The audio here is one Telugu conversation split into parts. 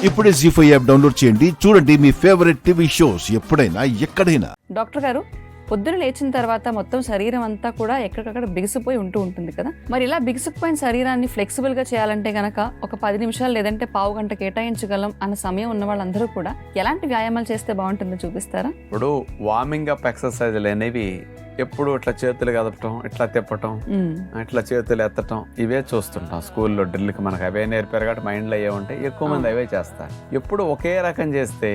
ఇప్పుడే జీ5 యాప్ డౌన్లోడ్ చేయండి. చూడండి మీ ఫేవరెట్ టీవీ షోస్ ఎప్పుడైనా ఎక్కడైనా. డాక్టర్ గారు, పొద్దున లేచిన తర్వాత మొత్తం శరీరం అంతా కూడా ఎక్కడికక్కడ బిగుసిపోయి ఉంటుంది కదా. మరి ఇలా బిగుసుకుపోయిన శరీరాన్ని ఫ్లెక్సిబుల్ గా చేయాలంటే గనక ఒక 10 నిమిషాలు లేదంటే పావు గంట కేటాయించగలం అన్న సమయం ఉన్న వాళ్ళందరూ కూడా ఎలాంటి వ్యాయామాలు చేస్తే బాగుంటుందో చూపిస్తారా? ఇప్పుడు వార్మింగ్ అప్ ఎక్సర్సైజులు అనేవి ఎప్పుడు ఇట్లా చేతులు కదపటం, ఇట్లా తిప్పటం, ఇట్లా చేతులు ఎత్తటం ఇవే చూస్తుంటాం. స్కూల్లో డ్రిల్కి మనకు అవే నేర్పారు కాబట్టి మైండ్లో అయ్యే ఉంటాయి. ఎక్కువ మంది అవే చేస్తారు. ఎప్పుడు ఒకే రకం చేస్తే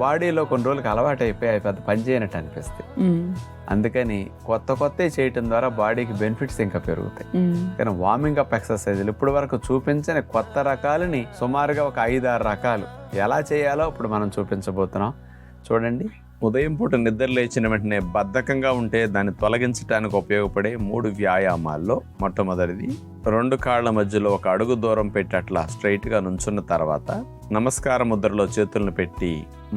బాడీలో కొన్ని రోజులకి అలవాటు అయిపోయి పెద్ద పని చేయనట్టు అనిపిస్తాయి. అందుకని కొత్త చేయటం ద్వారా బాడీకి బెనిఫిట్స్ ఇంకా పెరుగుతాయి. కానీ వార్మింగ్ అప్ ఎక్సర్సైజులు ఇప్పుడు వరకు చూపించని కొత్త రకాలని సుమారుగా ఒక 5-6 రకాలు ఎలా చేయాలో ఇప్పుడు మనం చూపించబోతున్నాం. చూడండి, ఉదయం పూట నిద్ర లేచిన వెంటనే బద్ధకంగా ఉంటే దాన్ని తొలగించడానికి ఉపయోగపడే 3 వ్యాయామాల్లో మొట్టమొదటిది 2 కాళ్ల మధ్యలో ఒక అడుగు దూరం పెట్టి అట్లా స్ట్రైట్ గా నుంచున్న తర్వాత నమస్కార ముద్రలో చేతులను పెట్టి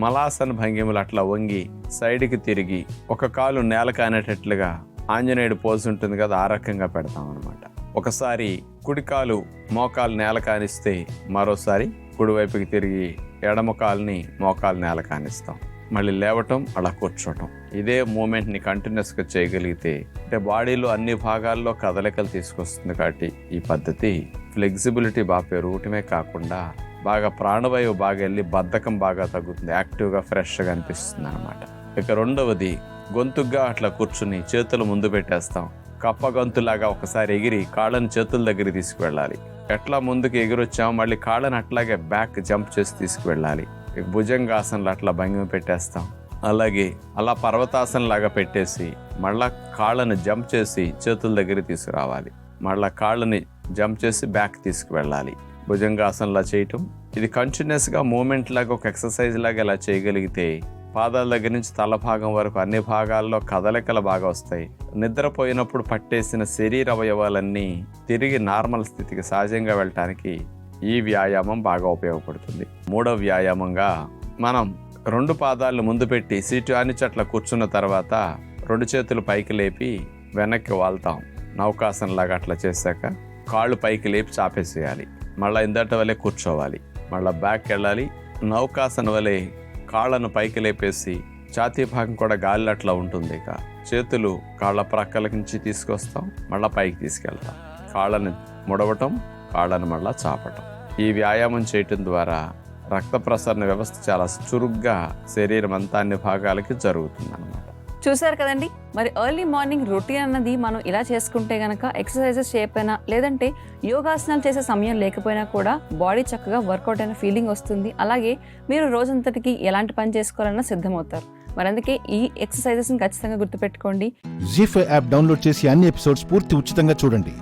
మలాసన భంగిమలు అట్లా వంగి సైడ్కి తిరిగి ఒక కాలు నేల కానేటట్లుగా ఆంజనేయుడు పోజ్ ఉంటుంది కదా, ఆ రకంగా పెడతాం అనమాట. ఒకసారి కుడికాలు మోకాలు నేల కానిస్తే మరోసారి కుడివైపుకి తిరిగి ఎడమ కాలుని మోకాలు నేల కానిస్తాం. మళ్ళీ లేవటం, అలా కూర్చోవటం. ఇదే మూమెంట్ని కంటిన్యూస్గా చేయగలిగితే అంటే బాడీలో అన్ని భాగాల్లో కదలికలు తీసుకొస్తుంది. కాబట్టి ఈ పద్ధతి ఫ్లెక్సిబిలిటీ బాగా పెరగటమే కాకుండా బాగా ప్రాణవాయువు బాగా వెళ్ళి బద్ధకం బాగా తగ్గుతుంది, యాక్టివ్గా ఫ్రెష్గా అనిపిస్తుంది అనమాట. ఇక రెండవది, గొంతుగ్గా అట్లా కూర్చుని చేతులు ముందు పెట్టేస్తాం. కప్ప గొంతులాగా ఒకసారి ఎగిరి కాళ్ళని చేతుల దగ్గర తీసుకువెళ్ళాలి. ఎట్లా ముందుకు ఎగిరొచ్చాము మళ్ళీ కాళ్ళని అట్లాగే బ్యాక్ జంప్ చేసి తీసుకువెళ్ళాలి. భుజంగాసనలు అట్లా భంగిమ పెట్టేస్తాం. అలాగే అలా పర్వతాసనం లాగా పెట్టేసి మళ్ళా కాళ్ళని జంప్ చేసి చేతుల దగ్గర తీసుకురావాలి. మళ్ళా కాళ్ళని జంప్ చేసి బ్యాక్ తీసుకువెళ్ళాలి. భుజంగాసనలా చేయటం. ఇది కంటిన్యూస్గా మూమెంట్ లాగా ఒక ఎక్సర్సైజ్ లాగా ఇలా చేయగలిగితే పాదాల దగ్గర నుంచి తల భాగం వరకు అన్ని భాగాల్లో కదలికలు బాగా వస్తాయి. నిద్రపోయినప్పుడు పట్టేసిన శరీర అవయవాలన్నీ తిరిగి నార్మల్ స్థితికి సహజంగా వెళ్ళటానికి ఈ వ్యాయామం బాగా ఉపయోగపడుతుంది. 3వ వ్యాయామంగా మనం 2 పాదాలను ముందు పెట్టి సీటు ఆనిచట్ల కూర్చున్న తర్వాత 2 చేతులు పైకి లేపి వెనక్కి వాళ్తాం. నౌకాసనలాగా అట్లా చేశాక కాళ్ళు పైకి లేపి చాపేసేయాలి. మళ్ళీ ఇందట వలె కూర్చోవాలి. మళ్ళీ బ్యాక్ వెళ్ళాలి. నౌకాసన వలె కాళ్ళను పైకి లేపేసి ఛాతీ భాగం కూడా గాలి అట్లా ఉంటుంది. ఇక చేతులు కాళ్ళ ప్రక్కల నుంచి తీసుకొస్తాం, మళ్ళీ పైకి తీసుకెళ్తాం. కాళ్ళని ముడవటం, కాళ్ళను మళ్ళా చాపటం. ఈ వ్యాయామం చేయటం ద్వారా రక్త ప్రసరణ వ్యవస్థ చాలా చురుగ్గా శరీరం అంతా అన్ని భాగాలకి జరుగుతుంది అనమాట. చూసారు కదండి, మరి ఎర్లీ మార్నింగ్ రొటీన్ అన్నది మనం ఇలా చేసుకుంటే గనక ఎక్సర్సైజెస్ చేయకపోయినా లేదంటే యోగాసనాలు చేసే సమయం లేకపోయినా కూడా బాడీ చక్కగా వర్కౌట్ అయిన ఫీలింగ్ వస్తుంది. అలాగే మీరు రోజంతటికి ఎలాంటి పని చేసుకోవాలన్నా సిద్ధమవుతారు. మరి అందుకే ఈ ఎక్సర్సైజెస్ ఖచ్చితంగా గుర్తుపెట్టుకోండి. జీ5 యాప్ డౌన్లోడ్ చేసి అన్ని ఎపిసోడ్స్ పూర్తి ఉచితంగా చూడండి.